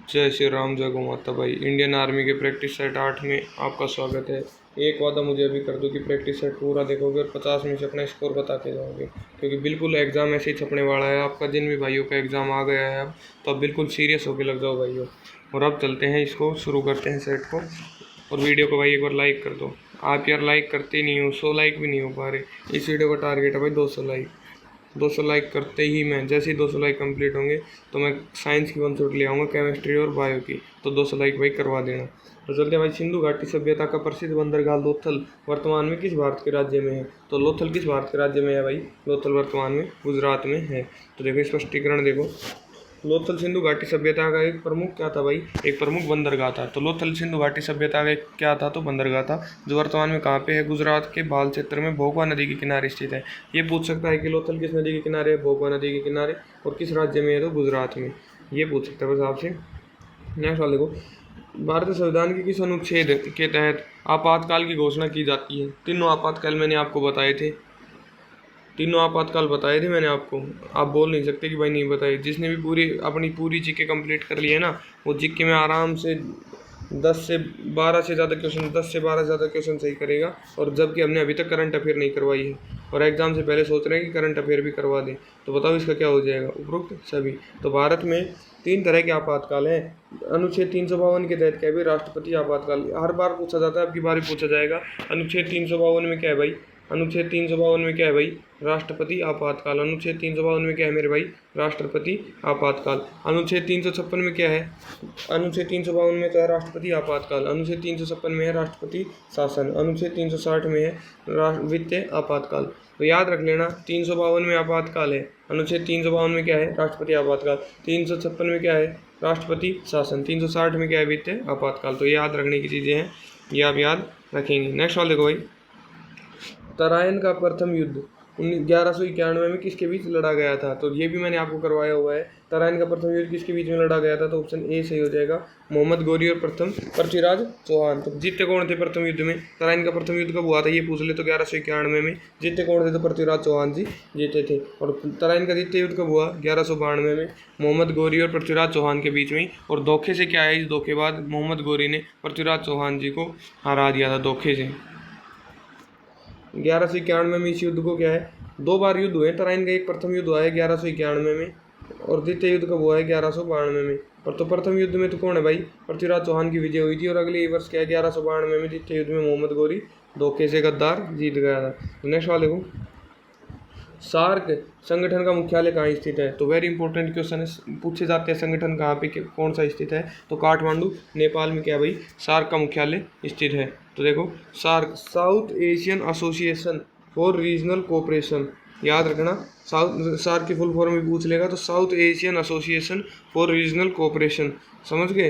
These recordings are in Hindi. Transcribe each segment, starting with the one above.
जय श्री राम, जय गौ माता। भाई इंडियन आर्मी के प्रैक्टिस सेट 8 में आपका स्वागत है। एक वादा मुझे अभी कर दो कि प्रैक्टिस सेट पूरा देखोगे और 50 में से अपना स्कोर बता के जाओगे, क्योंकि बिल्कुल एग्ज़ाम ऐसे ही छपने वाला है आपका। जिन भी भाइयों का एग्ज़ाम आ गया है अब, तो अब बिल्कुल सीरियस होकर लग जाओ भाइयों। और अब चलते हैं, इसको शुरू करते हैं सेट को। और वीडियो को भाई एक बार लाइक कर दो। आप यार लाइक करते नहीं हो, 100 लाइक भी नहीं हो पा रहे। इस वीडियो का टारगेट है भाई 200 लाइक। 200 लाइक करते ही मैं, जैसे ही 200 लाइक कंप्लीट होंगे तो मैं साइंस की 1 शॉट ले आऊँगा, केमिस्ट्री और बायो की। तो 200 लाइक भाई करवा देना। तो चलते हैं भाई। सिंधु घाटी सभ्यता का प्रसिद्ध बंदरगाह लोथल वर्तमान में किस भारत के राज्य में है? तो लोथल किस भारत के राज्य में है भाई? लोथल वर्तमान में गुजरात में है। तो देखो स्पष्टीकरण देखो। लोथल सिंधु घाटी सभ्यता का एक प्रमुख क्या था भाई? एक प्रमुख बंदरगाह था। तो लोथल सिंधु घाटी सभ्यता का एक क्या था? तो बंदरगाह था, जो वर्तमान में कहाँ पे है? गुजरात के बाल क्षेत्र में भोगवा नदी के किनारे स्थित है। ये पूछ सकता है कि लोथल किस नदी के किनारे है? भोगवा नदी के किनारे। और किस राज्य में है? तो गुजरात में। ये पूछ सकता है बस आपसे। नेक्स्ट वाले देखो। भारतीय संविधान के किस अनुच्छेद के तहत आपातकाल की घोषणा की जाती है? तीनों आपातकाल मैंने आपको बताए थे। तीनों आपातकाल बताए थे मैंने आपको। आप बोल नहीं सकते कि भाई नहीं बताए। जिसने भी अपनी पूरी जीके कंप्लीट कर ली है ना, वो जीके में आराम से 10 से 12 से ज़्यादा क्वेश्चन 10 से 12 ज़्यादा क्वेश्चन सही करेगा। और जबकि हमने अभी तक करंट अफेयर नहीं करवाई है, और एग्जाम से पहले सोच रहे हैं कि करंट अफेयर भी करवा दें। तो बताओ इसका क्या हो जाएगा? उपरोक्त सभी। तो भारत में 3 तरह के आपातकाल हैं। अनुच्छेद 352 के तहत क्या है भाई? राष्ट्रपति आपातकाल। हर बार पूछा जाता है, आपकी बार पूछा जाएगा। अनुच्छेद 352 में क्या है भाई? अनुच्छेद 352 में क्या है भाई? राष्ट्रपति आपातकाल। अनुच्छेद 352 में क्या है मेरे भाई? राष्ट्रपति आपातकाल। अनुच्छेद 356 में क्या है? अनुच्छेद 352 में तो है राष्ट्रपति आपातकाल। अनुच्छेद 356 में है राष्ट्रपति शासन। अनुच्छेद 360 में है वित्तीय आपातकाल। तो याद रख लेना, 352 में आपातकाल है। अनुच्छेद 352 में क्या है? राष्ट्रपति आपातकाल। 356 में क्या है? राष्ट्रपति शासन। 360 में क्या है? वित्तीय आपातकाल। तो ये याद रखने की चीज़ें हैं, ये आप याद रखेंगे। नेक्स्ट वाले देखो भाई। तराइन का प्रथम युद्ध 1191 में किसके बीच लड़ा गया था? तो ये भी मैंने आपको करवाया हुआ है। तराइन का प्रथम युद्ध किसके बीच में लड़ा गया था? तो ऑप्शन ए सही हो जाएगा, मोहम्मद गौरी और प्रथम पृथ्वीराज चौहान। तो जीते कौन थे प्रथम युद्ध में? तराइन का प्रथम युद्ध कब हुआ था ये पूछ ले तो 1191 में। जीते कौन थे? तो पृथ्वीराज चौहान जी जीते थे। और तराइन का द्वितीय युद्ध कब हुआ? 1192 में, मोहम्मद गौरी और पृथ्वीराज चौहान के बीच में। और धोखे से क्या है? इस धोखेबाज मोहम्मद गौरी ने पृथ्वीराज चौहान जी को हरा दिया था धोखे से। 1191 में इस युद्ध को क्या है? 2 बार युद्ध हुए। तराइन का एक प्रथम युद्ध हुआ है 1191 में, और द्वितीय युद्ध कब हुआ है? 1192 में। और तो प्रथम युद्ध में तो कौन है भाई? पृथ्वीराज चौहान की विजय हुई थी। और अगले वर्ष क्या है? 1192 में द्वितीय युद्ध में मोहम्मद गौरी धोखे से गद्दार जीत गया था। नेक्स्ट वाले को। सार्क संगठन का मुख्यालय कहाँ स्थित है? तो वेरी इंपॉर्टेंट क्वेश्चन है, पूछे जाते हैं संगठन कहाँ पे कौन सा स्थित है? तो काठमांडू नेपाल में क्या भाई? सार्क का मुख्यालय स्थित है। तो देखो SAARC, South Asian Association for Regional Cooperation. याद रखना, सार्क की फुल फॉर्म भी पूछ लेगा तो south Asian Association for Regional cooperation. समझ गए?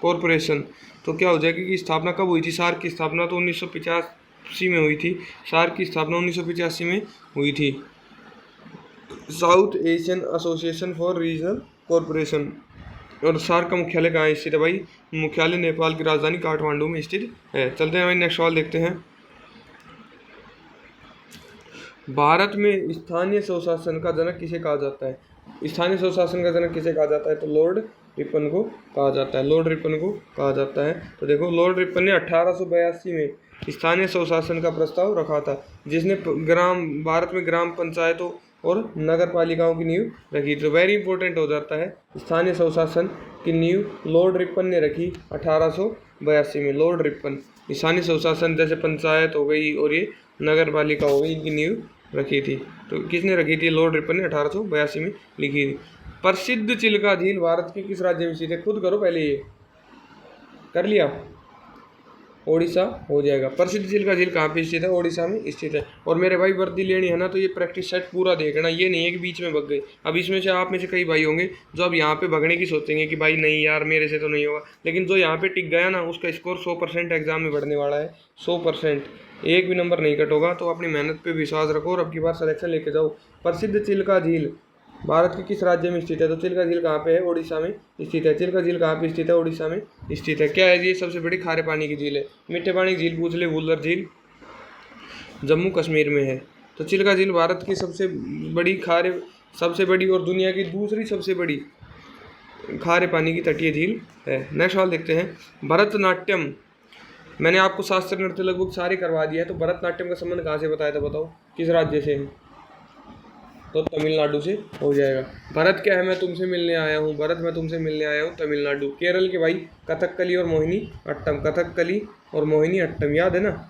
कॉरपोरेशन। तो क्या हो जाएगी कि स्थापना कब हुई थी? सार्क की स्थापना तो 1985 में हुई थी। सार्क की स्थापना 1985 में हुई थी। South Asian Association for regional corporation. और सार्क का मुख्यालय कहाँ स्थित है भाई? मुख्यालय नेपाल की राजधानी काठमांडू में स्थित है। चलते हैं भाई, नेक्स्ट सवाल देखते हैं। भारत में स्थानीय स्वशासन का जनक किसे कहा जाता है? स्थानीय स्वशासन का जनक किसे कहा जाता है? तो लॉर्ड रिपन को कहा जाता है। लॉर्ड रिपन को कहा जाता है। तो देखो, लॉर्ड रिपन ने 1882 में स्थानीय स्वशासन का प्रस्ताव रखा था, जिसने भारत में ग्राम पंचायतों और नगर पालिकाओं की नींव रखी। तो वेरी इंपॉर्टेंट हो जाता है, स्थानीय स्वशासन की नींव लॉर्ड रिपन ने रखी 1882 में। लॉर्ड रिपन स्थानीय स्वशासन, जैसे पंचायत हो गई और ये नगर पालिका हो गई, इनकी नींव रखी थी। तो किसने रखी थी? लॉर्ड रिपन ने 1882 में लिखी थी। प्रसिद्ध चिल्का झील भारत के किस राज्य में स्थित है? खुद करो पहले, ये कर लिया? ओडिशा हो जाएगा। प्रसिद्ध चिल्का झील कहाँ पे स्थित है? ओडिशा में स्थित है। और मेरे भाई वर्दी लेनी है ना, तो ये प्रैक्टिस सेट पूरा देखना। ये नहीं है कि बीच में भग गए। अब इसमें से आप में से कई भाई होंगे जो अब यहाँ पे भगने की सोचेंगे कि भाई नहीं यार मेरे से तो नहीं होगा, लेकिन जो यहाँ पे टिक गया ना, उसका स्कोर 100% एग्जाम में बढ़ने वाला है। 100%, एक भी नंबर नहीं कट होगा। तो अपनी मेहनत पे विश्वास रखो और अब की बार सिलेक्शन लेके जाओ। प्रसिद्ध चिल्का झील भारत के किस राज्य में स्थित है? तो चिल्का झील कहाँ पे है? ओडिशा में स्थित है। चिल्का झील कहाँ पे स्थित है? ओडिशा में स्थित है। क्या है ये? सबसे बड़ी खारे पानी की झील है। मीठे पानी की झील पूछ ले, वुलर झील जम्मू कश्मीर में है। तो चिल्का झील भारत की सबसे बड़ी और दुनिया की दूसरी सबसे बड़ी खारे पानी की तटीय झील है। नेक्स्ट सवाल देखते हैं, भरतनाट्यम। मैंने आपको शास्त्रीय नृत्य लगभग सारे करवा दिया है, तो भरतनाट्यम का संबंध कहाँ से बताया था बताओ, किस राज्य से है? तो तमिलनाडु से हो जाएगा। भरत क्या है, मैं तुमसे मिलने आया हूँ, भरत मैं तुमसे मिलने आया हूँ, तमिलनाडु। केरल के भाई कथकली और मोहिनी अट्टम, कथकली और मोहिनी अट्टम, याद है ना।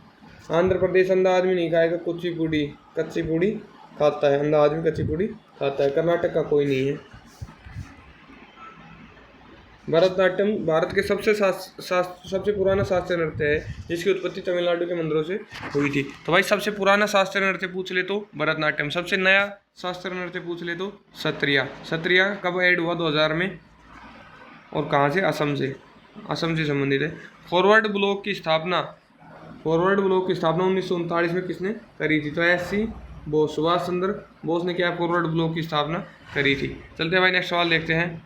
आंध्र प्रदेश अंधा आदमी नहीं खाएगा कुचिपुड़ी, कच्चीपुड़ी खाता है, अंधा आदमी कच्चीपुड़ी खाता है। कर्नाटक का कोई नहीं है। भरतनाट्यम भारत के सबसे पुराना शास्त्रीय नृत्य है, जिसकी उत्पत्ति तमिलनाडु के मंदिरों से हुई थी। तो भाई सबसे पुराना शास्त्रीय नृत्य पूछ ले तो भरतनाट्यम, सबसे नया शास्त्रीय नृत्य पूछ ले तो सत्रिया। सत्रिया कब ऐड हुआ? 2000 में। और कहाँ से? असम से, असम से संबंधित है। फॉरवर्ड ब्लॉक की स्थापना 1939 में किसने करी थी? तो SC बोस, सुभाष चंद्र बोस ने क्या फॉरवर्ड ब्लॉक की स्थापना करी थी। चलते हैं भाई नेक्स्ट सवाल देखते हैं।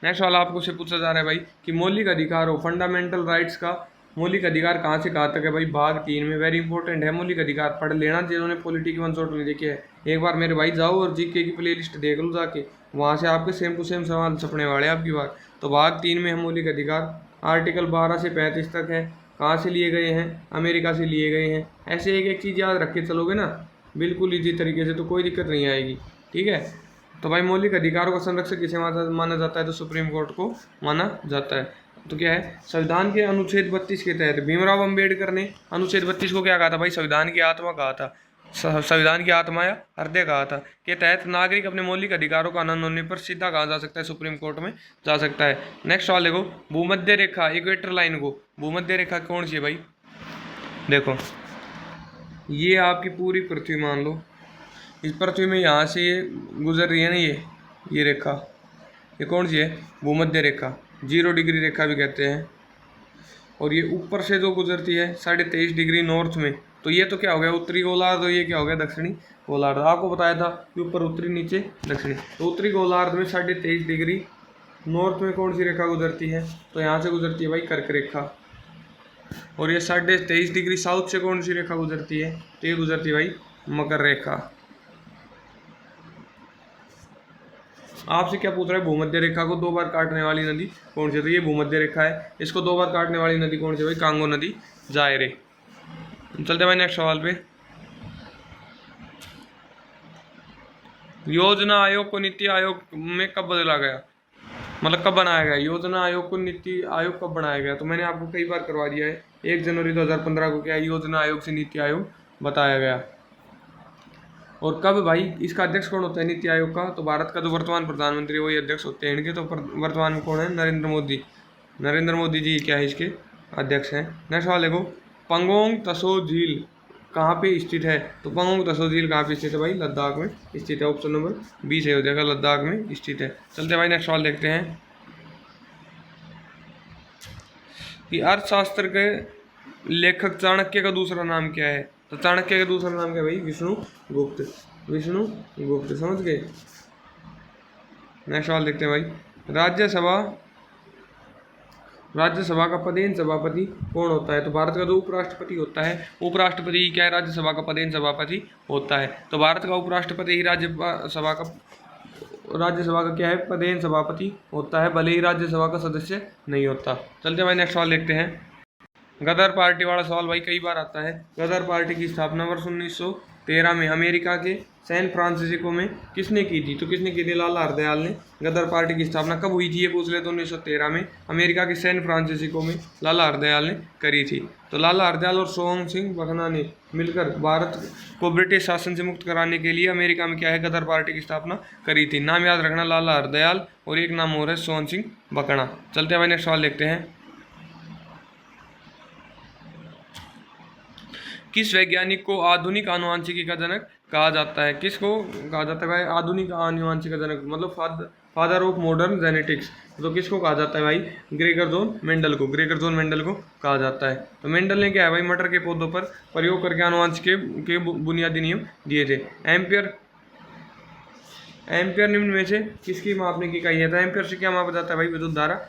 नेक्स्ट सवाल आपको से पूछा जा रहा है भाई कि मौलिक अधिकार हो, फंडामेंटल राइट्स का मौलिक अधिकार कहाँ से कहाँ तक है? भाई भाग 3 में, वेरी इंपॉर्टेंट है मौलिक अधिकार, पढ़ लेना जिन्होंने पॉलिटी की 1 शॉट नहीं देखी है। एक बार मेरे भाई जाओ और जीके की प्लेलिस्ट देख लो जाके, वहाँ से आपके सेम टू सेम सवाल छपने वाले हैं आपकी बार। तो भाग 3 में है मौलिक अधिकार, आर्टिकल 12 से 35 तक है। कहाँ से लिए गए हैं? अमेरिका से लिए गए हैं। ऐसे एक एक चीज़ याद रख के चलोगे ना बिल्कुल ईजी तरीके से, तो कोई दिक्कत नहीं आएगी, ठीक है। तो भाई मौलिक अधिकारों का संरक्षक किसे माना जाता है? तो सुप्रीम कोर्ट को माना जाता है। तो क्या है? संविधान के अनुच्छेद 32 के तहत भीमराव अंबेडकर ने अनुच्छेद 32 को क्या कहा था भाई? संविधान की आत्मा कहा था, संविधान की आत्मा या हृदय कहा था। के तहत नागरिक अपने मौलिक अधिकारों का आनंद होने पर सीधा कहा जा सकता है, सुप्रीम कोर्ट में जा सकता है। नेक्स्ट सवाल देखो, भूमध्य रेखा इक्वेटर लाइन को, भूमध्य रेखा कौन सी है भाई? देखो ये आपकी पूरी पृथ्वी मान लो, इस पृथ्वी में यहाँ से ये गुजर रही है ना, ये रेखा, ये कौन सी है? भूमध्य रेखा, 0 डिग्री रेखा भी कहते हैं। और ये ऊपर से जो गुजरती है 23.5 डिग्री नॉर्थ में, तो ये तो क्या हो गया? उत्तरी गोलार्ध, और ये क्या हो गया? दक्षिणी गोलार्ध। आपको बताया था कि ऊपर उत्तरी नीचे दक्षिणी, तो उत्तरी गोलार्ध में 23.5 डिग्री नॉर्थ में कौन सी रेखा गुजरती है? तो यहाँ से गुजरती है भाई कर्क रेखा। और ये 23.5 डिग्री साउथ से कौन सी रेखा गुजरती है? तो ये गुजरती है भाई मकर रेखा। आपसे क्या पूछ रहा है? भूमध्य रेखा को 2 बार काटने वाली नदी कौन सी है? तो ये भूमध्य रेखा है। इसको 2 बार काटने वाली नदी कौन सी है भाई? कांगो नदी, जायरे। चलते भाई नेक्स्ट सवाल पे। योजना आयोग को नीति आयोग में कब बदला गया, मतलब कब बनाया गया? योजना आयोग को नीति आयोग कब बनाया गया? तो मैंने आपको कई बार करवा दिया है। 1 जनवरी 2015 को क्या योजना आयोग से नीति आयोग बताया गया। और कब भाई? इसका अध्यक्ष कौन होता है नीति आयोग का? तो भारत का जो वर्तमान प्रधानमंत्री है वही अध्यक्ष होते हैं इनके। तो वर्तमान में कौन है? नरेंद्र मोदी। नरेंद्र मोदी जी क्या है इसके अध्यक्ष हैं। नेक्स्ट सवाल देखो, पंगोंग तसो झील कहाँ पे स्थित है? तो पंगोंग तसो झील कहाँ पे स्थित है भाई? लद्दाख में स्थित है। ऑप्शन नंबर 20 हो जाएगा, लद्दाख में स्थित है। चलते भाई नेक्स्ट सवाल देखते हैं कि अर्थशास्त्र के लेखक चाणक्य का दूसरा नाम क्या है? तो चाणक्य का दूसरा नाम क्या है भाई? विष्णुगुप्त। विष्णुगुप्त, समझ गए। नेक्स्ट सवाल देखते हैं भाई, राज्यसभा का पदेन सभापति कौन होता है? तो भारत का जो उपराष्ट्रपति होता है, उपराष्ट्रपति क्या है? राज्यसभा का पदेन सभापति होता है। तो भारत का उपराष्ट्रपति ही राज्यसभा का क्या है? पदेन सभापति होता है, भले ही राज्यसभा का सदस्य नहीं होता। चलते भाई नेक्स्ट सवाल देखते हैं। गदर पार्टी वाला सवाल भाई कई बार आता है। गदर पार्टी की स्थापना वर्ष 1913 में अमेरिका के सैन फ्रांसिस्को में किसने की थी? तो किसने की थी? लाला हरदयाल ने। गदर पार्टी की स्थापना कब हुई थी ये पूछ ले तो 1913 में अमेरिका के सैन फ्रांसिस्को में लाला हरदयाल ने करी थी। तो लाला हरदयाल और सोहन सिंह बखना ने मिलकर भारत को ब्रिटिश शासन से मुक्त कराने के लिए अमेरिका में क्या है? गदर पार्टी की स्थापना करी थी। नाम याद रखना, लाला हरदयाल और एक नाम और है सोहन सिंह बखना। चलते हैं भाई नेक्स्ट सवाल देखते हैं। किस वैज्ञानिक को आधुनिक आनुवांशिकी का जनक कहा जाता है? किसको कहा जाता है भाई? आधुनिक आनुवांशिकी का जनक, मतलब फादर ऑफ मॉडर्न जेनेटिक्स। तो किसको कहा जाता है भाई? ग्रेगर जॉन मेंडल को। ग्रेगर जॉन मेंडल को कहा जाता है। तो मेंडल ने क्या है भाई? मटर के पौधों पर प्रयोग करके आनुवांशिकी के बुनियादी नियम दिए थे। एम्पियर निम्न में से किसकी मापने की इकाई है? तो एम्पियर से क्या मापा जाता है भाई? विद्युत धारा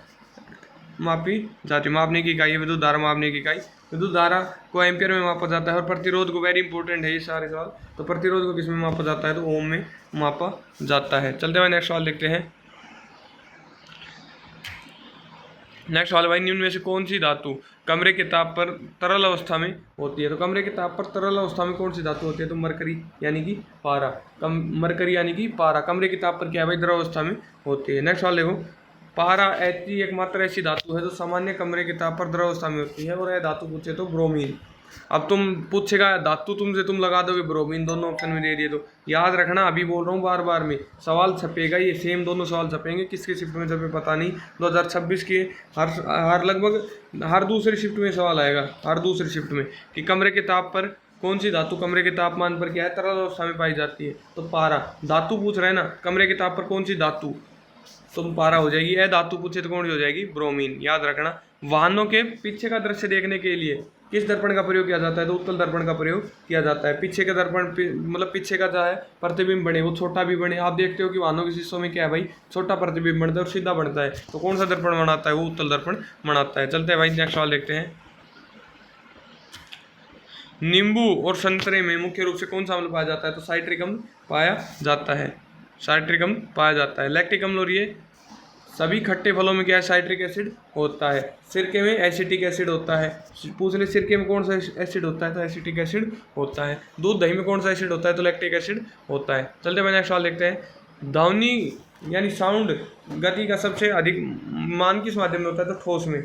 मापी जाती है। मापने की इकाई है विद्युत धारा, मापने की इकाई विद्युत धारा को एम्पियर में मापा जाता है। और प्रतिरोध को, वेरी इंपॉर्टेंट है ये सारे सवाल, तो प्रतिरोध को किस में मापा जाता है? तो ओम में मापा जाता है। चलते हुए नेक्स्ट सवाल देखते हैं। नेक्स्ट वाला भाई, निम्न में से कौन सी धातु कमरे के ताप पर तरल अवस्था में होती है? तो कमरे के ताप पर तरल अवस्था में कौन सी धातु होती है? तो मरकरी यानी कि पारा। मरकरी यानी कि पारा कमरे के ताप पर क्या है भाई? द्रव अवस्था में होती है। नेक्स्ट वाला देखो, पारा ऐसी एकमात्र ऐसी धातु है जो सामान्य कमरे के ताप पर द्रव अवस्था में होती है, और यह धातु पूछे तो ब्रोमीन। अब तुम पूछेगा धातु तुमसे, तुम लगा दोगे ब्रोमीन, दोनों ऑप्शन में दे दिए, तो याद रखना, अभी बोल रहा हूँ बार बार में, सवाल छपेगा ये सेम, दोनों सवाल छपेंगे, किसके शिफ्ट में छपे पता नहीं। 2026 के हर लगभग हर दूसरी शिफ्ट में सवाल आएगा, हर दूसरी शिफ्ट में, कि कमरे के ताप पर कौन सी धातु कमरे के तापमान पर क्या है? तरल अवस्था में पाई जाती है। तो पारा धातु पूछ रहे हैं ना, कमरे के ताप पर कौन सी धातु, तो पारा हो जाएगी। यह धातु पूछे तो कौन सी हो जाएगी? ब्रोमीन। याद रखना। वाहनों के पीछे का दृश्य देखने के लिए किस दर्पण का प्रयोग किया जाता है? तो उत्तल दर्पण का प्रयोग किया जाता है। पीछे का दर्पण मतलब पीछे का जो है प्रतिबिंब बने, वो छोटा भी बने। आप देखते हो कि वाहनों के शीशों में क्या है भाई? छोटा प्रतिबिंब बनता है और सीधा बनता है। तो कौन सा दर्पण बनाता है? वो उत्तल दर्पण बनाता है। चलते हैं भाई नेक्स्ट सवाल देखते हैं। नींबू और संतरे में मुख्य रूप से कौन सा अम्ल पाया जाता है? तो साइट्रिक अम्ल पाया जाता है। साइट्रिक अम्ल पाया जाता है। लैक्टिक अम्ल, और ये सभी खट्टे फलों में क्या है? साइट्रिक एसिड होता है। सिरके में एसिटिक एसिड होता है। पूछ ले सिरके में कौन सा एसिड होता है? तो एसिटिक एसिड होता है। दूध दही में कौन सा एसिड होता है? तो लैक्टिक एसिड होता है। चलते हैं नेक्स्ट सवाल देखते हैं। ध्वनि यानी साउंड गति का सबसे अधिक मान किस माध्यम में होता है? तो ठोस में।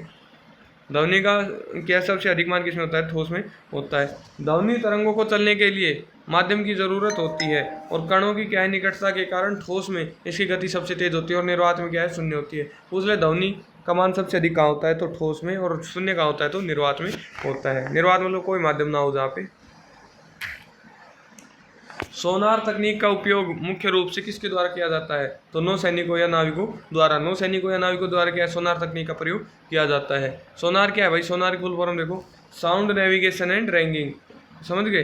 ध्वनि का क्या सबसे अधिक मान किसमें होता है? ठोस में होता है। ध्वनि तरंगों को चलने के लिए माध्यम की जरूरत होती है, और कणों की क्या है? निकटता के कारण ठोस में इसकी गति सबसे तेज होती है, और निर्वात में क्या है? शून्य होती है। पूछ ले ध्वनि का मान सबसे अधिक कहाँ होता है? तो ठोस में, और शून्य कहाँ होता है? तो निर्वात में होता है। निर्वात मतलब कोई माध्यम ना हो जहाँ पे। सोनार तकनीक का उपयोग मुख्य रूप से किसके द्वारा किया जाता है? तो नौसैनिकों या नाविकों द्वारा। नौसैनिकों या नाविकों द्वारा क्या है? सोनार तकनीक का प्रयोग किया जाता है। सोनार क्या है भाई? सोनार की फुल फॉर्म देखो, साउंड नेविगेशन एंड रैंगिंग। समझ गए?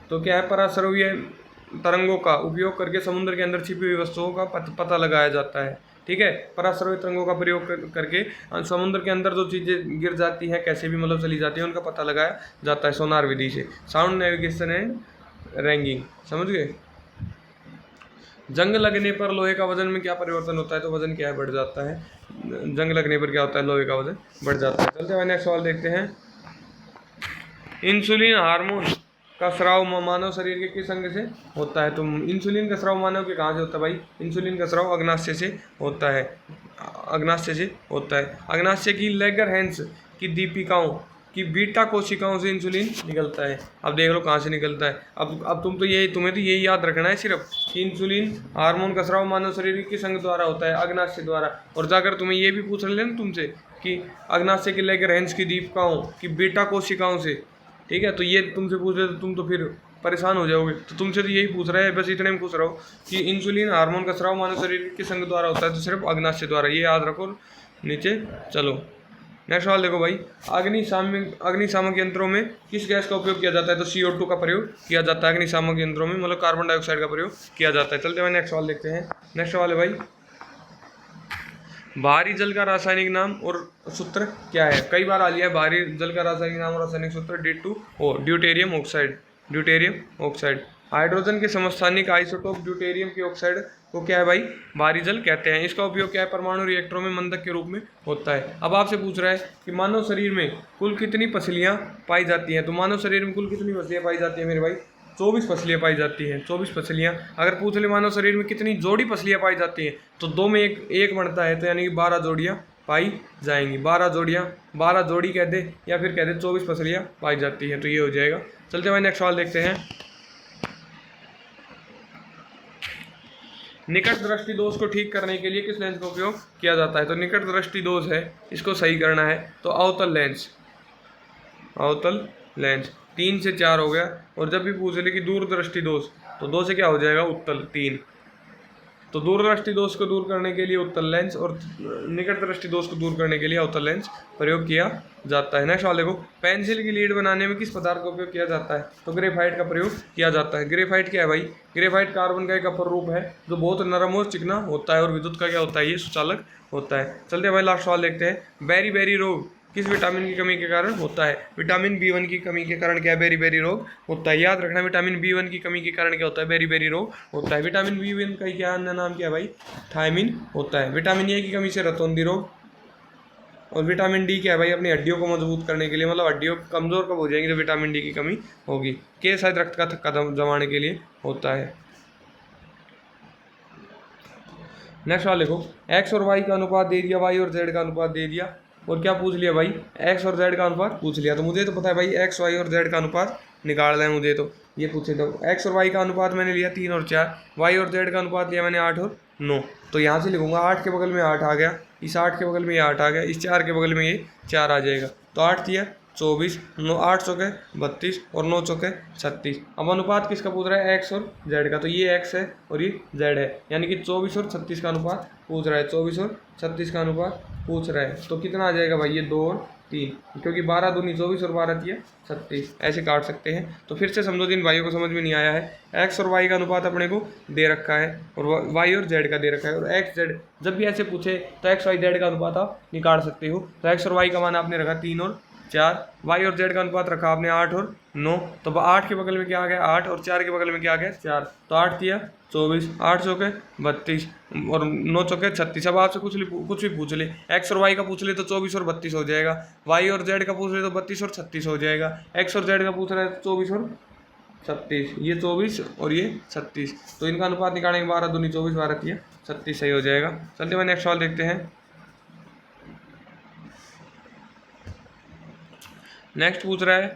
तो क्या है? पराश्रव्य तरंगों का उपयोग करके समुद्र के अंदर छिपी हुई वस्तुओं का पता लगाया जाता है। ठीक है, पराश्रव्य तरंगों का प्रयोग करके समुद्र के अंदर जो चीज़ें गिर जाती हैं, कैसे भी मतलब चली जाती हैं, उनका पता लगाया जाता है सोनार विधि से। Sound navigation and ragging. समझ गए? जंग लगने पर लोहे का वजन में क्या परिवर्तन होता है? तो वजन क्या है? बढ़ जाता है। जंग लगने पर क्या होता है? लोहे का वजन बढ़ जाता है। चलते हैं नेक्स्ट सवाल देखते हैं। इंसुलिन हार्मोन का स्राव मानव शरीर के किस अंग से होता है? तो इंसुलिन का स्राव मानव के कहाँ से होता है भाई? इंसुलिन का स्राव अग्नाशय से होता है। अग्नाशय से होता है। अग्नाशय की लैंगरहैंस की दीपिकाओं कि बीटा कोशिकाओं से इंसुलिन निकलता है। अब देख लो कहाँ से निकलता है। अब तुम्हें तो यही याद रखना है सिर्फ कि इंसुलिन हार्मोन का स्राव मानव शरीर के किस अंग द्वारा होता है? अग्नाशय द्वारा। और जाकर तुम्हें ये भी पूछ लेना तुमसे कि अग्नाशय की लैंगरहैंस की दीपिकाओं की बीटा कोशिकाओं से। ठीक है, तो ये तुमसे पूछ रहे तो तुम तो फिर परेशान हो जाओगे। तो तुमसे तो यही पूछ रहा है, बस इतने में पूछ रहा हूँ कि इंसुलिन हार्मोन का स्राव मानव शरीर के किस अंग द्वारा होता है? तो सिर्फ अग्नाशय द्वारा। ये याद रखो। नीचे चलो नेक्स्ट सवाल देखो भाई। अग्निशामक यंत्रों में किस गैस का उपयोग किया जाता है? तो CO2 का प्रयोग किया जाता है अग्निशामक यंत्रों में, मतलब कार्बन डाइऑक्साइड का प्रयोग किया जाता है। चलते हैं नेक्स्ट सवाल देखते हैं। नेक्स्ट सवाल है भाई, भारी जल का रासायनिक नाम और सूत्र क्या है? कई बार आ लिया है भारी जल का रासायनिक नाम और रासायनिक सूत्र D2O, deuterium oxide. Deuterium oxide. Hydrogen के समस्थानिक आइसोटोप ड्यूटेरियम के ऑक्साइड को क्या है भाई? भारी जल कहते हैं। इसका उपयोग क्या है? परमाणु रिएक्टरों में मंदक के रूप में होता है। अब आपसे पूछ रहा है कि मानव शरीर में कुल कितनी पसलियाँ पाई जाती हैं? तो मानव शरीर में कुल कितनी पसलियाँ पाई जाती हैं मेरे भाई? 24 पसलियाँ पाई जाती हैं। 24 पसलियाँ। अगर पूछ ले मानव शरीर में कितनी जोड़ी पसलियाँ पाई जाती हैं, तो 2 में एक बनता है, तो यानी कि 12 जोड़ियाँ पाई जाएंगी। 12 जोड़ियाँ, 12 जोड़ी कह दे या फिर कह दे 24 पसलियाँ पाई जाती हैं, तो ये हो जाएगा। चलते हैं नेक्स्ट सवाल देखते हैं। निकट दृष्टि दोष को ठीक करने के लिए किस लेंस का उपयोग किया जाता है? तो निकट दृष्टि दोष है, इसको सही करना है तो अवतल लेंस। अवतल लेंस 3 से 4 हो गया। और जब भी पूछ ले कि दूरदृष्टि दोष, तो 2 से क्या हो जाएगा? उत्तल 3। तो दूरदृष्टि दोष को दूर करने के लिए उत्तल लेंस और निकट दृष्टि दोष को दूर करने के लिए अवतल लेंस प्रयोग किया जाता है। नेक्स्ट वाले को, पेंसिल की लीड बनाने में किस पदार्थ का उपयोग किया जाता है? तो ग्रेफाइट का प्रयोग किया जाता है। ग्रेफाइट क्या है भाई? ग्रेफाइट कार्बन का एक अपर रूप है जो बहुत नरम और चिकना होता है, और विद्युत का क्या होता है? ये सुचालक होता है। चलते हैं भाई लास्ट सवाल देखते हैं। बेरी बेरी रोग किस विटामिन की कमी के कारण होता है? विटामिन B1 की कमी के कारण क्या है? बेरी बेरी रोग होता है। याद रखना, विटामिन B1 की कमी के कारण क्या होता है? बेरी बेरी रोग होता है। विटामिन B1 का क्या अन्य नाम क्या है भाई? थायमिन होता है। विटामिन A की कमी से रतौंधी रोग और विटामिन डी क्या है भाई, अपनी हड्डियों को मजबूत करने के लिए, मतलब हड्डियों कमज़ोर कब हो जाएंगी जब विटामिन डी की कमी होगी। के शायद रक्त का थक्का जमाने के लिए होता है। नेक्स्ट वाला देखो, एक्स और वाई का अनुपात दे दिया, वाई और जेड का अनुपात दे दिया, और क्या पूछ लिया भाई, एक्स और जेड का अनुपात पूछ लिया। तो मुझे तो पता है भाई एक्स वाई और जेड का अनुपात निकालना है मुझे, तो ये पूछे तो एक्स और वाई का अनुपात मैंने लिया 3 और 4, वाई और जेड का अनुपात लिया मैंने 8 और 9। तो यहाँ से लिखूंगा 8 के बगल में 8 आ गया, इस 8 के बगल में ये 8 आ गया, इस 4 के बगल में ये 4 आ जाएगा। तो 8 दिया 24, 9 8 चौके 32 और 9 चौके 36। अब अनुपात किसका पूछ रहा है, एक्स और जेड का, तो ये एक्स है और ये जेड है, यानी कि 24 और 36 का अनुपात पूछ रहा है, 24 और 36 का अनुपात पूछ रहा है। तो कितना आ जाएगा भाई, ये 2 और 3, क्योंकि 12 दूनी 24 और 12 दिया 36, ऐसे काट सकते हैं। तो फिर से समझो, जिन भाइयों को समझ में नहीं आया है, एक्स और वाई का अनुपात अपने को दे रखा है और वाई और जेड का दे रखा है, और एक्स जेड जब भी ऐसे पूछे तो एक्स वाई जेड का अनुपात आप निकाल सकते हो। तो एक्स और वाई का मान आपने रखा 3 और 4, वाई और जेड का अनुपात रखा आपने 8 और 9। तो 8 के बगल में क्या आ गया 8, और 4 के बगल में क्या आ गया 4। तो 8 दिया 24, 8 चौके 32 और 9 चौके 36। अब आपसे कुछ भी पूछ ले, एक्स और वाई का पूछ ले तो 24 और 32 हो जाएगा, वाई और जेड का पूछ ले तो 32 और 36 हो जाएगा, एक्स और जेड का पूछ रहा है तो 24 और 36, ये 24 और ये 36। तो इनका अनुपात निकालेंगे, 12 दूनी 24, 12 दिया 36 सही हो जाएगा। चलते हुए नेक्स्ट सवाल देखते हैं। नेक्स्ट पूछ रहा है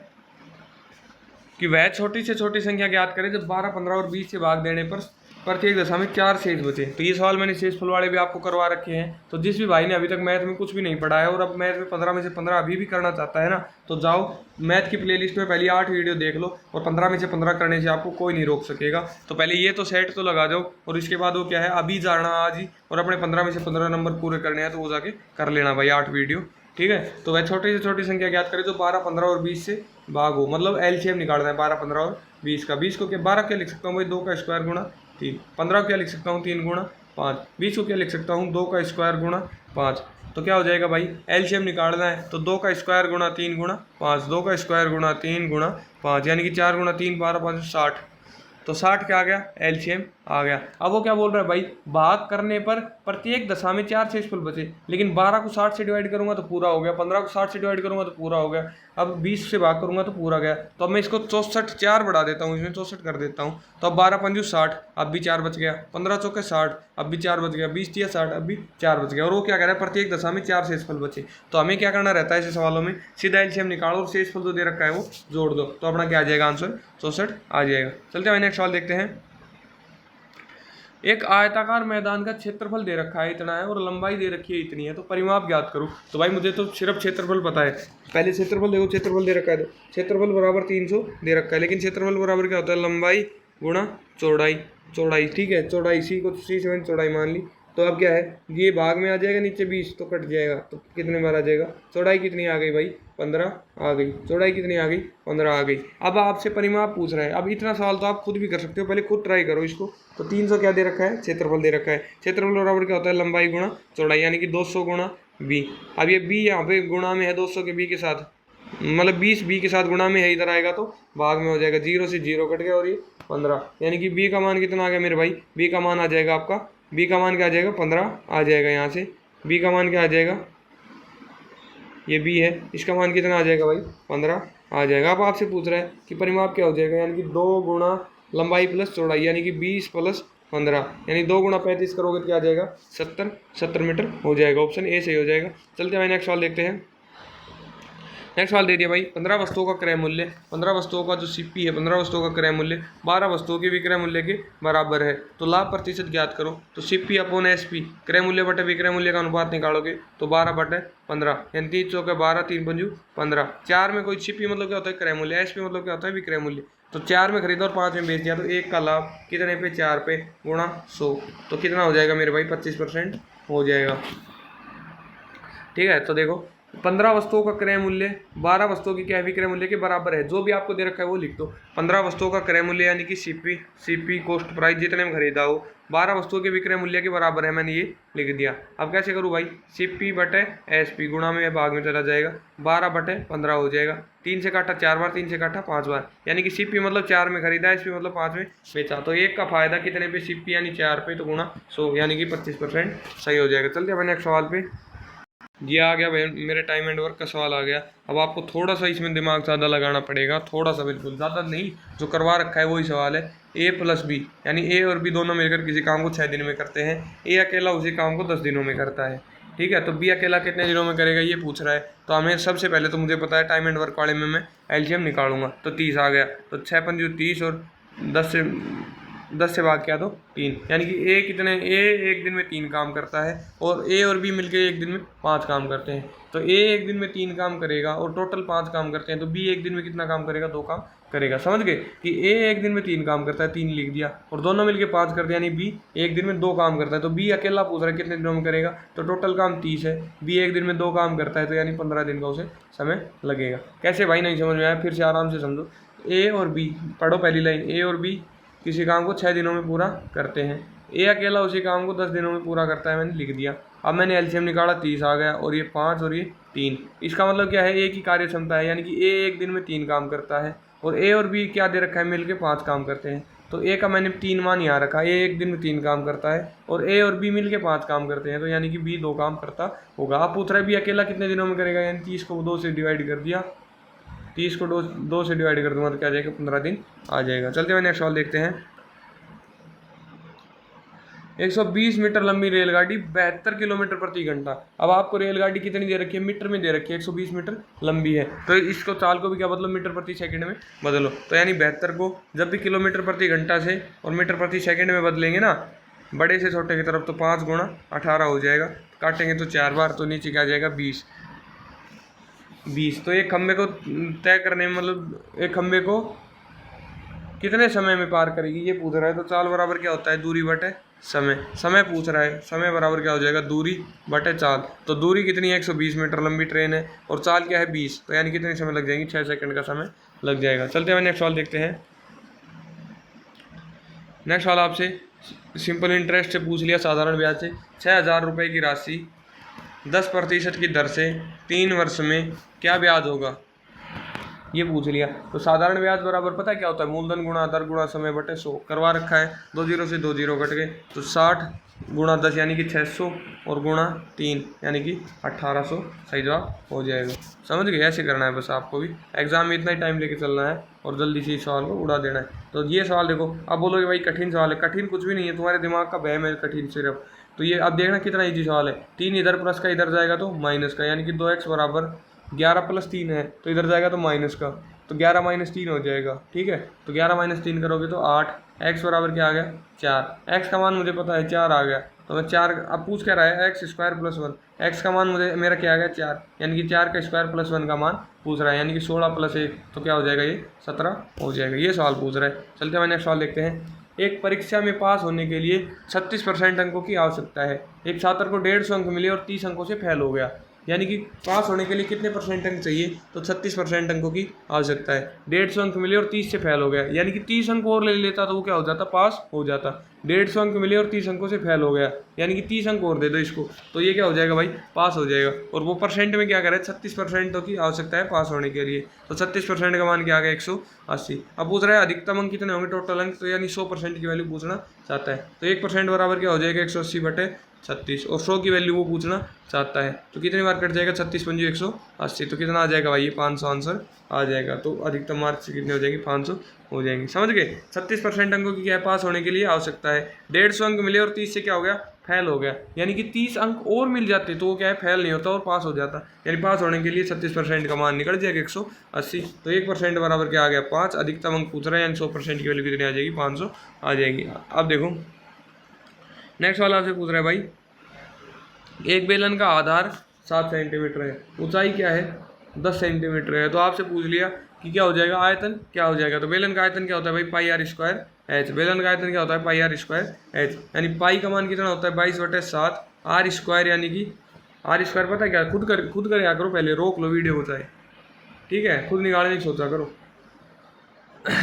कि वह छोटी से छोटी संख्या ज्ञात करें जब 12, 15 और 20 से भाग देने पर प्रत्येक दशा में 4 शेष बचे। तो ये सवाल मैंने शेषफल वाले भी आपको करवा रखे हैं। तो जिस भी भाई ने अभी तक मैथ में कुछ भी नहीं पढ़ा है और अब मैथ में 15 में से 15 अभी भी करना चाहता है ना, तो जाओ मैथ की प्लेलिस्ट में पहली 8 वीडियो देख लो, और 15 में से 15 करने से आपको कोई नहीं रोक सकेगा। तो पहले ये तो सेट तो लगा जाओ, और इसके बाद वो क्या है, अभी जाना आज ही, और अपने 15 में से 15 नंबर पूरे करने हैं तो वो जाके कर लेना भाई 8 वीडियो, ठीक है। तो वह छोटी से छोटी संख्या ज्ञात करें जो 12, 15 और 20 से भाग हो, मतलब एलसीएम निकालना है 12, 15 और 20 का। 20 को क्या 12 क्या लिख सकता हूँ भाई, 2 का स्क्वायर गुणा 3। 15 को क्या लिख सकता हूँ 3 गुणा 5। 20 को क्या लिख सकता हूँ 2 का स्क्वायर गुणा 5। तो क्या हो जाएगा भाई, एलसीएम निकालना है तो 2 का स्क्वायर गुणा 3 गुणा 5, 2 का स्क्वायर गुणा 3 गुणा 5, यानी कि 4 गुणा 3, 12, 5 60। तो 60 क्या आ गया, एलसीएम आ गया। अब वो क्या बोल रहा है भाई, भाग करने पर प्रत्येक दशा में 4 शेषफल बचे, लेकिन 12 को 60 से डिवाइड करूंगा तो पूरा हो गया, 15 को 60 से डिवाइड करूंगा तो पूरा हो गया, अब 20 से भाग करूंगा तो पूरा गया। तो अब मैं इसको 64 4 बढ़ा देता हूँ, इसमें 64 कर देता हूँ। तो अब 12 पंजू 60, अब भी 4 बच गया, 15 चौके 60, अब भी 4 बच गया, 20 दिया 60, अब भी 4 बच गया। और वो क्या कह रहा है, प्रत्येक दशा में 4 शेषफल बचे। तो हमें क्या करना रहता है ऐसे सवालों में, सीधा एलसीएम निकालो और शेषफल जो दे रखा है वो जोड़ दो, तो अपना क्या आ जाएगा आंसर 64 आ जाएगा। चलते हैं नेक्स्ट सवाल देखते हैं। एक आयताकार मैदान का क्षेत्रफल दे रखा है इतना है, और लंबाई दे रखी है इतनी है, तो परिमाप ज्ञात करो। तो भाई मुझे तो सिर्फ क्षेत्रफल पता है, पहले क्षेत्रफल देखो, क्षेत्रफल दे रखा है, तो क्षेत्रफल बराबर 300 दे रखा है, लेकिन क्षेत्रफल बराबर क्या होता है, लंबाई गुणा चौड़ाई। चौड़ाई ठीक है, चौड़ाई सी को C7 चौड़ाई मान ली। तो अब क्या है, ये भाग में आ जाएगा, नीचे 20 तो कट जाएगा, तो कितने बार आ जाएगा, चौड़ाई कितनी आ गई भाई 15 आ गई, चौड़ाई कितनी आ गई 15 आ गई। अब आपसे परिमाप पूछ रहा है, अब इतना सवाल तो आप खुद भी कर सकते हो, पहले खुद ट्राई करो इसको। तो 300 क्या दे रखा है, क्षेत्रफल दे रखा है, क्षेत्रफल बराबर क्या होता है, लंबाई गुणा चौड़ाई, यानी कि 200 गुणा बी। अब ये बी यहाँ पे गुणा में है 200 के बी के साथ, मतलब 20 बी के साथ गुणा में है, इधर आएगा तो भाग में हो जाएगा, 0 से 0 कट गया और ये 15, यानी कि बी का मान कितना आ गया मेरे भाई, बी का मान आ जाएगा आपका, बी का मान क्या आ जाएगा 15 आ जाएगा, यहाँ से बी का मान क्या आ जाएगा, ये बी है, इसका मान कितना आ जाएगा भाई 15 आ जाएगा। अब आपसे पूछ रहा है कि परिमाप क्या हो जाएगा, यानी कि 2 गुणा लंबाई प्लस चौड़ाई, यानी कि 20 प्लस 15, यानी 2 गुणा 35 करोगे तो क्या आ जाएगा 70 मीटर हो जाएगा। ऑप्शन ए सही हो जाएगा। चलते हैं नेक्स्ट सवाल देखते हैं। नेक्स्ट सवाल दे दिया भाई, 15 वस्तुओं का क्रय मूल्य, 15 वस्तुओं का जो सीपी है, 15 वस्तुओं का क्रय मूल्य 12 वस्तुओं के विक्रय मूल्य के बराबर है, तो लाभ प्रतिशत ज्ञात करो। तो सीपी अपॉन एसपी, क्रय मूल्य बटे विक्रय मूल्य का अनुपात निकालोगे तो 12 बटे 15, यानी 3 चौके 12, 3 पंजू 15। 4 में कोई सीपी मतलब क्या होता है क्रय मूल्य, एसपी मतलब क्या होता है विक्रय मूल्य। तो 4 में खरीदा और 5 में बेच दिया, तो 1 का लाभ कितने पे 4 पे गुणा 100, तो कितना हो जाएगा मेरे भाई 25% हो जाएगा। ठीक है, तो देखो 15 वस्तुओं का क्रय मूल्य 12 वस्तुओं की क्या विक्रय मूल्य के बराबर है, जो भी आपको दे रखा है वो लिख दो। 15 वस्तुओं का क्रय मूल्य यानी कि सीपी कॉस्ट प्राइस जितने में खरीदा हो 12 वस्तुओं के विक्रय मूल्य के बराबर है, मैंने ये लिख दिया। अब कैसे करूँ भाई, सीपी बटे एसपी गुणा में भाग में चला जाएगा, 12 बटे 15 हो जाएगा, 3 से काटा 4 बार, 3 से काटा 5 बार, यानी कि सीपी मतलब 4 में खरीदा, एसपी मतलब 5 में बेचा, तो 1 का फायदा कितने पे सीपी यानी 4 पे, तो गुणा 100 यानी कि 25% सही हो जाएगा। चलते हैं नेक्स्ट सवाल पे। ये आ गया भाई मेरे टाइम एंड वर्क का सवाल आ गया। अब आपको थोड़ा सा इसमें दिमाग ज़्यादा लगाना पड़ेगा, थोड़ा सा, बिल्कुल ज़्यादा नहीं, जो करवा रखा है वही सवाल है। ए प्लस बी, यानी ए और बी दोनों मिलकर किसी काम को 6 दिन में करते हैं, ए अकेला उसी काम को 10 दिनों में करता है, ठीक है। तो बी अकेला कितने दिनों में करेगा ये पूछ रहा है। तो हमें सबसे पहले तो मुझे पता है टाइम एंड वर्क वाले में मैं एलसीएम निकालूंगा, तो 30 आ गया। तो 6 पंजे 30 और 10 से भाग किया तो 3, यानी कि ए एक दिन में 3 काम करता है और ए और बी मिलके एक दिन में 5 काम करते हैं। तो ए एक दिन में 3 काम करेगा और टोटल 5 काम करते हैं, तो बी एक दिन में कितना काम करेगा, 2 काम करेगा। समझ गए कि ए एक दिन में 3 काम करता है, 3 लिख दिया, और दोनों मिलके 5 करते हैं, यानी बी एक दिन में 2 काम करता है। तो बी अकेला पूछ रहा है कितने दिनों में करेगा, तो टोटल काम 30 है, बी एक दिन में 2 काम करता है, तो यानी 15 दिन का उसे समय लगेगा। कैसे भाई, नहीं समझ में आया, फिर से आराम से समझो। ए और बी, पढ़ो पहली लाइन, ए और बी किसी काम को 6 दिनों में पूरा करते हैं, ए अकेला उसी काम को 10 दिनों में पूरा करता है, मैंने लिख दिया। अब मैंने एलसीएम निकाला, 30 आ गया, और ये 5 और ये 3। इसका मतलब क्या है, ए की कार्य क्षमता है, यानी कि ए एक दिन में 3 काम करता है, और ए और बी क्या दे रखा है, मिलके 5 काम करते हैं। तो ए का मैंने 3 मान यहाँ रखा, ए एक दिन में 3 काम करता है और ए और बी मिलके 5 काम करते हैं, तो यानी कि बी 2 काम करता होगा। आप पूछ रहे हैं बी अकेला कितने दिनों में करेगा, यानी 30 को 2 से डिवाइड कर दिया, 30 को 2 से डिवाइड कर दूंगा तो क्या आ जाएगा, 15 दिन आ जाएगा। चलते हुए नेक्स्ट सवाल देखते हैं। 120 मीटर लंबी रेलगाड़ी 72 किलोमीटर प्रति घंटा। अब आपको रेलगाड़ी कितनी दे रखी है, मीटर में दे रखी है, 120 मीटर लंबी है, तो इसको चाल को भी क्या बदलो, मीटर प्रति सेकंड में बदलो। तो यानी 72 को जब भी किलोमीटर प्रति घंटा से और मीटर प्रति सेकंड में बदलेंगे ना, बड़े से छोटे की तरफ, तो 5 गुणा 18 हो जाएगा, काटेंगे तो 4 बार, तो नीचे क्या आ जाएगा 20। तो एक खंबे को तय करने में, मतलब एक खंबे को कितने समय में पार करेगी ये पूछ रहा है। तो चाल बराबर क्या होता है, दूरी बटे समय, समय पूछ रहा है, समय बराबर क्या हो जाएगा, दूरी बटे चाल। तो दूरी कितनी है, 120 मीटर लंबी ट्रेन है, और चाल क्या है 20, तो यानी कितने समय लग जाएंगे, 6 सेकंड का समय लग जाएगा। चलते हैं नेक्स्ट सवाल देखते हैं। नेक्स्ट सवाल आपसे सिंपल इंटरेस्ट से पूछ लिया, साधारण ब्याज से। 6,000 रुपये की राशि 10% की दर से 3 वर्ष में क्या ब्याज होगा, ये पूछ लिया। तो साधारण ब्याज बराबर पता है क्या होता है, मूलधन गुणा दर गुणा समय बटे 100 करवा रखा है, 2 जीरो से 2 जीरो कट गए, तो 60 गुणा 10 यानी कि 600 और गुणा 3 यानी कि 1800 सही जवाब हो जाएगा। समझ गए, ऐसे करना है बस आपको भी, एग्जाम में इतना ही टाइम लेके चलना है और जल्दी से इस सवाल को उड़ा देना है। तो ये सवाल देखो, अब बोलोगे भाई कठिन सवाल है, कठिन कुछ भी नहीं है, तुम्हारे दिमाग का वहम है कठिन सिर्फ। तो ये अब देखना कितना ईजी सवाल है, 3 इधर प्लस का इधर जाएगा तो माइनस का, यानी कि 2x बराबर 11 प्लस 3 है, तो इधर जाएगा तो माइनस का, तो 11 माइनस 3 हो जाएगा, ठीक है। तो 11 माइनस 3 करोगे तो 8, x बराबर क्या आ गया 4, x का मान मुझे पता है 4 आ गया, तो मैं 4, अब पूछ क्या रहा है एक्स स्क्वायर प्लस 1, एक्स का मान मुझे मेरा क्या आ गया 4, यानी कि 4 का स्क्वायर प्लस 1 का मान पूछ रहा है, यानी कि 16 प्लस 1 तो क्या हो जाएगा, ये 17 हो जाएगा, ये सवाल पूछ रहा है। चलते हैं नेक्स्ट सवाल देखते हैं। एक परीक्षा में पास होने के लिए 36% अंकों की आवश्यकता है, एक छात्र को 150 अंक मिले और 30 अंकों से फेल हो गया, यानी कि पास होने के लिए कितने परसेंट अंक चाहिए, तो 36% अंकों की आवश्यकता है। 150 अंक मिले और 30 से फेल हो गया, यानी कि 30 अंक और ले लेता तो वो क्या हो जाता, पास हो जाता। 150 अंक मिले और 30 अंकों से फेल हो गया, यानी कि 30 अंक और दे दो इसको, तो ये क्या हो जाएगा भाई, पास हो जाएगा। और वो परसेंट में क्या करे, 36% की आवश्यकता है पास होने के लिए, तो 36% का मान क्या आ गया 180। अब पूछ रहा है अधिकतम अंक कितने होंगे टोटल अंक, तो यानी 100% की वैल्यू पूछना चाहता है, तो 1% बराबर क्या हो जाएगा 180 बटे 36, और 100 की वैल्यू वो पूछना चाहता है, तो कितनी बार कट जाएगा 36 पंजे 180, तो कितना आ जाएगा भाई, ये 500 आंसर आ जाएगा। तो अधिकतम मार्क्स कितने हो जाएंगे, 500 हो जाएंगे। समझ गए, 36% अंकों की क्या है, पास होने के लिए आवश्यकता है। 150 अंक मिले और 30 से क्या हो गया, फेल हो गया, यानी कि 30 अंक और मिल जाते तो वो क्या है, फेल नहीं होता और पास हो जाता, यानी पास होने के लिए 36% का मान निकल जाएगा 180, तो 1% बराबर क्या आ गया 5, अधिकतम अंक पूछ रहे हैं, यानी 100% की वैल्यू कितनी आ जाएगी, 500 आ जाएगी। अब देखो नेक्स्ट वाला आपसे पूछ रहा है भाई, एक बेलन का आधार 7 सेंटीमीटर है, ऊंचाई क्या है 10 सेंटीमीटर है, तो आपसे पूछ लिया कि क्या हो जाएगा, आयतन क्या हो जाएगा। तो बेलन का आयतन क्या होता है भाई, पाई आर स्क्वायर एच, बेलन का आयतन क्या होता है, पाई आर स्क्वायर एच, यानी पाई का मान कितना होता है 22/7, आर स्क्वायर, यानी कि आर स्क्वायर पता है क्या, खुद कर क्या करो, पहले रोक लो वीडियो होता है, ठीक है, खुद निकालने की सोचा करो।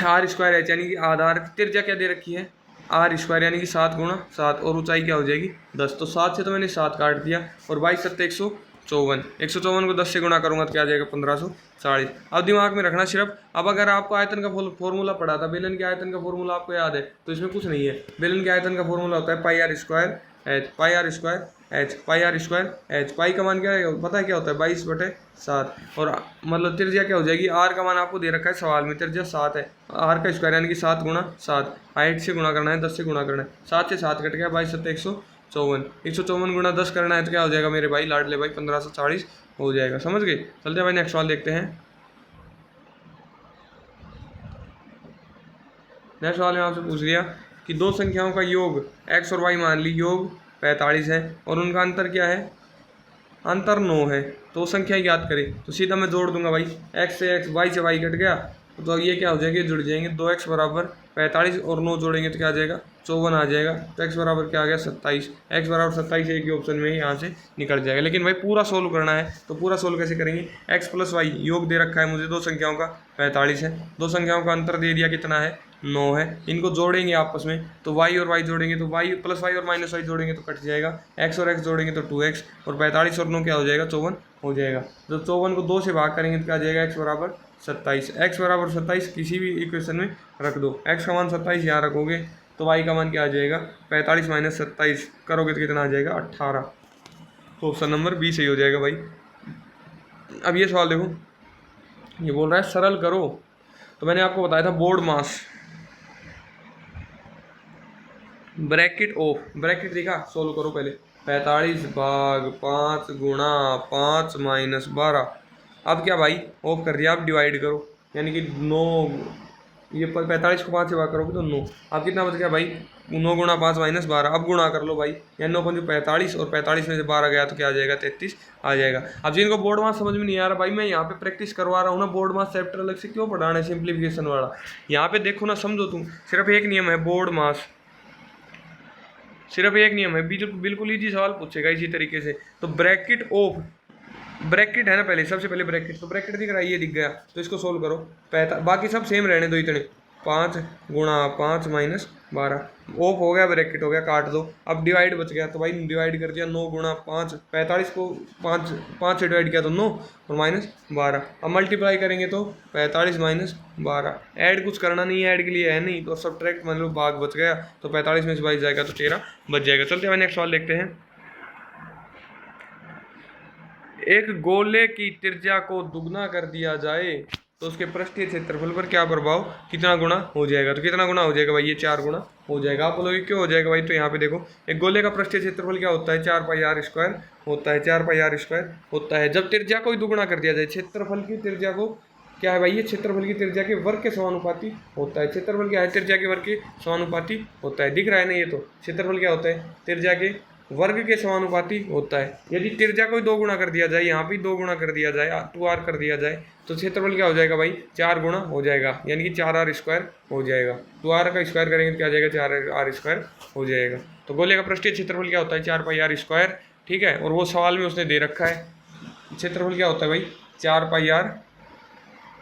आर स्क्वायर एच यानी कि आधार त्रिज्या क्या दे रखी है, आर स्क्वायर यानी कि 7 गुणा 7, और ऊंचाई क्या हो जाएगी 10, तो 7 से तो मैंने 7 काट दिया, और 22 7 154, 154 को 10 से गुणा करूंगा तो क्या आ जाएगा 1540। अब दिमाग में रखना सिर्फ, अब अगर आपको आयतन का फॉर्मूला पढ़ा था, बेलन के आयतन का फॉर्मूला आपको याद है, तो इसमें कुछ नहीं है, बेलन के आयतन का फॉर्मूला होता है pi R square H, pi R square H, pi R square H. Pi का मान क्या है पता है क्या होता है 22/7, और मतलब त्रिज्या क्या हो जाएगी, आर का मान आपको दे रखा है सवाल में, त्रिज्या 7 है, आर का स्क्वायर यानी कि 7 गुणा 7, 8 से गुणा करना है, 10 से गुणा करना है, 7 से 7 कट गया, 22 7 154, 154 गुणा 10 करना है तो क्या हो जाएगा मेरे भाई लाडले भाई 1540 हो जाएगा। समझ गए? चलते हैं भाई नेक्स्ट सवाल देखते हैं। नेक्स्ट सवाल में आपसे पूछ लिया कि दो संख्याओं का योग x और y मान ली, योग 45 है और उनका अंतर क्या है, अंतर 9 है, तो संख्या याद करें। तो सीधा मैं जोड़ दूंगा भाई, x से x, y से y कट गया तो ये क्या हो जाएंगे, जुड़ जाएंगे, 2x बराबर 45 और 9 जोड़ेंगे तो क्या आ जाएगा 54 आ जाएगा। तो x बराबर क्या आ गया 27, x बराबर 27 एक ही ऑप्शन में ही यहाँ से निकल जाएगा। लेकिन भाई पूरा सोल्व करना है तो पूरा सोल्व कैसे करेंगे, x प्लस वाई योग दे रखा है मुझे दो संख्याओं का 45 है, दो संख्याओं का अंतर दे दिया कितना है 9 है, इनको जोड़ेंगे आपस में तो y और y जोड़ेंगे तो y प्लस वाई और माइनस वाई जोड़ेंगे तो कट जाएगा, x और x जोड़ेंगे तो 2x और 45 और 9 क्या हो जाएगा 54 हो जाएगा। तो 54 को 2 से भाग करेंगे तो क्या आ जाएगा x बराबर 27, x बराबर 27 किसी भी इक्वेशन में रख दो, x का मान 27 यहाँ रखोगे तो y का मान क्या आ जाएगा 45 माइनस 27 करोगे तो कितना आ जाएगा 18, तो ऑप्शन नंबर बी सही हो जाएगा भाई। अब ये सवाल देखो, ये बोल रहा है सरल करो, तो मैंने आपको बताया था board mass, bracket of, bracket देखा सोल्व करो पहले, 45 भाग 5 गुणा 5 माइनस 12, अब क्या भाई ऑफ कर दिया, अब डिवाइड करो यानी कि 9, ये 45 को 5 से भाग करोगे तो 9, अब कितना बच गया भाई 9 गुणा 5 माइनस 12, अब गुणा कर लो भाई, यानी 9 पंजे 45 और 45 में से 12 गया तो क्या आ जाएगा 33 आ जाएगा। अब जिनको बोर्ड मास समझ में नहीं आ रहा भाई, मैं यहाँ पे प्रैक्टिस करवा रहा हूँ ना, बोर्ड मास चैप्टर अलग से क्यों पढ़ाना है सिंप्लीफिकेशन वाला, यहाँ पे देखो ना समझो तुम, सिर्फ एक नियम है बोर्ड मास, सिर्फ एक नियम है, बिल्कुल ईजी सवाल पूछेगा इसी तरीके से। तो ब्रैकेट ऑफ, ब्रैकेट है ना पहले, सबसे पहले ब्रैकेट, तो ब्रैकेट दिख रहा है ये दिख गया तो इसको सोल्व करो, बाकी सब सेम रहने दो इतने, 5 गुणा 5 माइनस 12, ऑफ हो गया ब्रैकेट हो गया काट दो, अब डिवाइड बच गया तो भाई डिवाइड कर दिया 9 गुणा 5, 45 को 5 से डिवाइड किया तो 9 और माइनस 12, अब मल्टीप्लाई करेंगे तो 45 माइनस 12, ऐड कुछ करना नहीं है, ऐड के लिए है नहीं तो सब्ट्रैक्ट मान लो भाग बच गया तो 45 में से 22 जाएगा तो 13 बच जाएगा। चलते हैं नेक्स्ट सवाल देखते हैं। एक गोले की त्रिज्या को दुगना कर दिया जाए तो उसके पृष्ठीय क्षेत्रफल पर क्या प्रभाव, कितना गुना हो जाएगा, तो कितना गुना हो जाएगा भाई ये 4 गुना हो जाएगा। आप बोलोगे क्यों हो जाएगा भाई, तो यहाँ पे देखो एक गोले का पृष्ठीय क्षेत्रफल क्या होता है 4 पाई आर स्क्वायर होता है, 4 पाई आर स्क्वायर होता है। जब त्रिज्या को ही दुगुना कर दिया जाए, क्षेत्रफल की त्रिज्या को क्या है भाई, ये क्षेत्रफल की त्रिज्या के वर्ग के समानुपाती होता है, क्षेत्रफल क्या है त्रिज्या के वर्ग के समानुपाती होता है, दिख रहा है ना ये, तो क्षेत्रफल क्या होता है त्रिज्या के वर्ग के समानुपाती होता है। यदि त्रिज्या को 2 गुणा कर दिया जाए, यहाँ भी 2 गुणा कर दिया जाए, 2r कर दिया जाए तो क्षेत्रफल क्या हो जाएगा भाई 4 गुणा हो जाएगा, यानी कि 4r स्क्वायर हो जाएगा, 2r का स्क्वायर करेंगे तो क्या आ जाएगा 4r स्क्वायर हो जाएगा। तो गोले का पृष्ठीय क्षेत्रफल क्या होता है 4 पाई आर स्क्वायर, ठीक है, और वो सवाल में उसने दे रखा है क्षेत्रफल क्या होता है भाई 4 पाई आर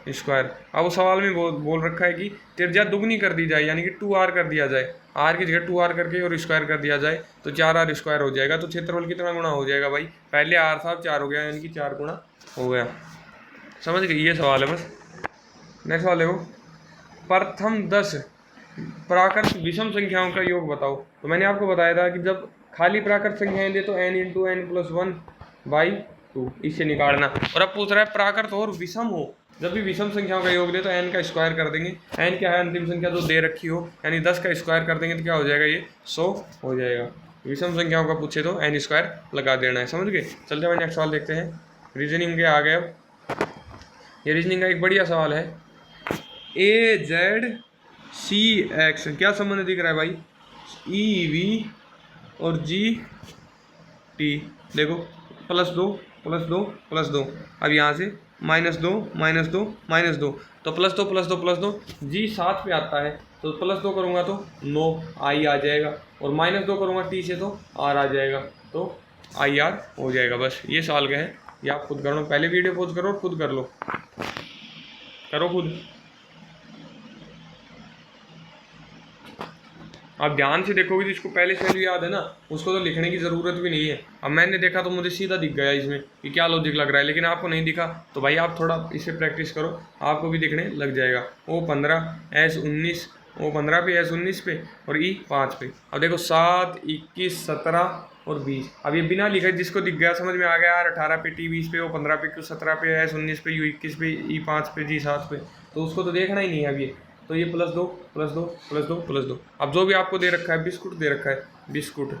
स्क्वायर। अब वो सवाल में बोल रखा है कि त्रिज्या दुगनी कर दी जाए यानी कि 2r कर दिया जाए, r की जगह 2r करके और स्क्वायर कर दिया जाए तो 4r स्क्वायर हो जाएगा। तो क्षेत्रफल कितना गुना हो जाएगा भाई, पहले r था 4 हो गया यानी कि 4 गुना हो गया। समझ गए, ये सवाल है बस। नेक्स्ट सवाल देखो, प्रथम 10 प्राकृत विषम संख्याओं का योग बताओ। तो मैंने आपको बताया था कि जब खाली प्राकृत संख्याएं दे तो n इंटू n प्लस 1/2 इससे निकालना, और अब पूछ रहा है प्राकृत और विषम हो, जब भी विषम संख्याओं का योग दे तो n का स्क्वायर कर देंगे, n क्या है अंतिम संख्या जो दे रखी हो, यानी 10 का स्क्वायर कर देंगे तो क्या हो जाएगा ये 100 हो जाएगा। विषम संख्याओं का पूछे तो n स्क्वायर लगा देना है, समझ गए। चलते हैं नेक्स्ट सवाल देखते हैं, रीजनिंग के आ गए। अब ये रीजनिंग का एक बढ़िया सवाल है, AZCX क्या संबंध दिख रहा है भाई, EV और GT, देखो +2 +2 +2, अब यहाँ से -2 -2 -2, तो +2 +2 +2 G 7 पे आता है तो +2 करूँगा तो 9 I आ जाएगा, और -2 करूँगा T से तो R आ जाएगा, तो IR हो जाएगा। बस ये सवाल का है, ये आप खुद कर लो, पहले वीडियो पॉज करो और खुद कर लो, करो खुद। आप ध्यान से देखोगे तो इसको पहले से भी याद है ना, उसको तो लिखने की ज़रूरत भी नहीं है। अब मैंने देखा तो मुझे सीधा दिख गया इसमें कि क्या लॉजिक लग रहा है, लेकिन आपको नहीं दिखा तो भाई आप थोड़ा इससे प्रैक्टिस करो, आपको भी दिखने लग जाएगा। O15 S19, O15 पे S19 पे और E5 पे। अब देखो 7 21 17 और 20। अब ये बिना लिखे जिसको दिख गया समझ में आ गया यार 18 पे टी 20 पे, वो 15 पे, क्यों 17 पे, एस 19 पे, यू 21 पे, ई 5 पे, जी 7 पे, तो उसको तो देखना ही नहीं है अब ये। तो ये +2 +2 +2 +2। अब जो भी आपको दे रखा है बिस्कुट दे रखा है, बिस्कुट,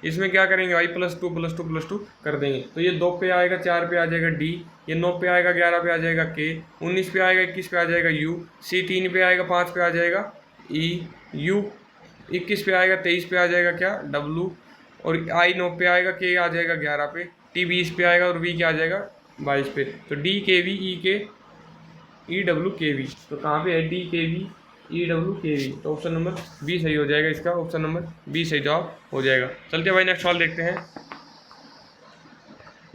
इसमें क्या करेंगे भाई +2 +2 +2 कर देंगे। तो ये 2 पे आएगा, 4 पे आ जाएगा डी, ये 9 पे आएगा, 11 पे आ जाएगा के, 19 पे आएगा, 21 पे आ जाएगा यू, सी 3 पे आएगा, 5 पे आ जाएगा ई, यू 21 पे आएगा, 23 पे आ जाएगा क्या डब्लू, और आई 9 पे आएगा, के आ जाएगा 11 पे, टी 20 पे आएगा, और वी क्या आ जाएगा 22 पे। तो डी के वी ई के ई डब्ल्यू के वी, तो कहाँ पे है डी के वी ई डब्ल्यू के वी, तो ऑप्शन नंबर बी सही हो जाएगा इसका, ऑप्शन नंबर बी सही जवाब हो जाएगा। चलते भाई नेक्स्ट सवाल देखते हैं।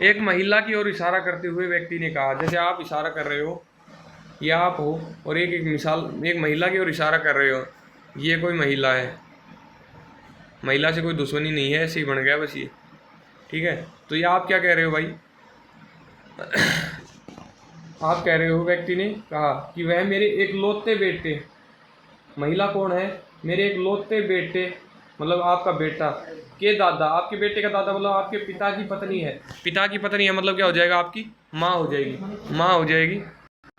एक महिला की ओर इशारा करते हुए व्यक्ति ने कहा, जैसे आप इशारा कर रहे हो या आप हो, और एक महिला की ओर इशारा कर रहे हो, ये कोई महिला है, महिला से कोई दुश्मनी नहीं है, ऐसे ही बन गया बस ये, ठीक है। तो ये आप क्या कह रहे हो भाई आप कह रहे हो व्यक्ति ने कहा कि वह मेरे एकलौते बेटे, महिला कौन है, मेरे एकलौते बेटे मतलब आपका बेटा के दादा, आपके बेटे का दादा मतलब आपके पिता की पत्नी है, पिता की पत्नी है मतलब क्या हो जाएगा आपकी माँ हो जाएगी, माँ हो जाएगी।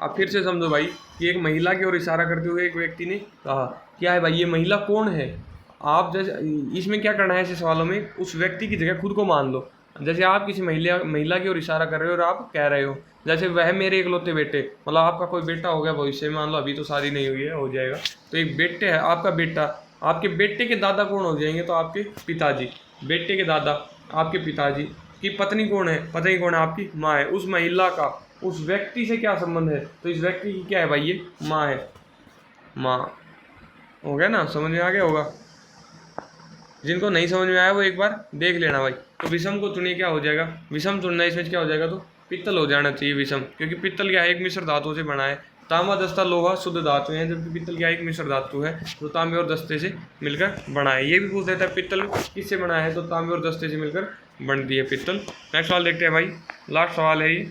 अब फिर से समझो भाई कि एक महिला की ओर इशारा करते हुए एक व्यक्ति ने कहा, क्या है भाई ये महिला कौन है, आप जैसे इसमें क्या करना है ऐसे सवालों में, उस व्यक्ति की जगह खुद को मान लो। जैसे आप किसी महिला की ओर इशारा कर रहे हो और आप कह रहे हो जैसे वह मेरे एकलौते बेटे, मतलब आपका कोई बेटा हो गया भविष्य में, मान लो अभी तो शादी नहीं हुई है, हो जाएगा, तो एक बेटे है आपका बेटा, आपके बेटे के दादा कौन हो जाएंगे, तो आपके पिताजी, बेटे के दादा आपके पिताजी की पत्नी कौन है, पत्नी कौन है आपकी माँ है, उस महिला का उस व्यक्ति से क्या संबंध है, तो इस व्यक्ति की क्या है भाई ये माँ है, माँ हो गया ना, समझ में आ गया होगा। जिनको नहीं समझ में आया वो एक बार देख लेना भाई। तो विषम को चुनिए, क्या हो जाएगा विषम चुनना, इसमें क्या हो जाएगा, तो पित्तल हो जाना चाहिए विषम, क्योंकि पित्तल क्या है एक मिश्र धातु से बना है, तांबा दस्ता लोहा शुद्ध धातु है, जबकि पित्तल क्या एक मिश्र धातु है जो तांबे और दस्ते से मिलकर बना है। ये भी पूछ देता है पित्तल किससे बना है, तो तांबे और दस्ते से मिलकर बनती है पित्तल। नेक्स्ट सवाल देखते हैं भाई, लास्ट सवाल है ये,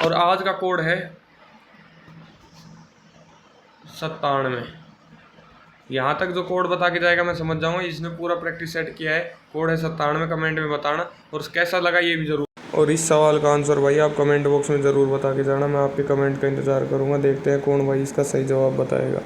और आज का कोड है 97। यहाँ तक जो कोड बता के जाएगा मैं समझ जाऊँगा इसने पूरा प्रैक्टिस सेट किया है। कोड है 97, कमेंट में बताना, और कैसा लगा ये भी ज़रूर, और इस सवाल का आंसर भाई आप कमेंट बॉक्स में ज़रूर बता के जाना, मैं आपके कमेंट का इंतज़ार करूँगा। देखते हैं कौन भाई इसका सही जवाब बताएगा।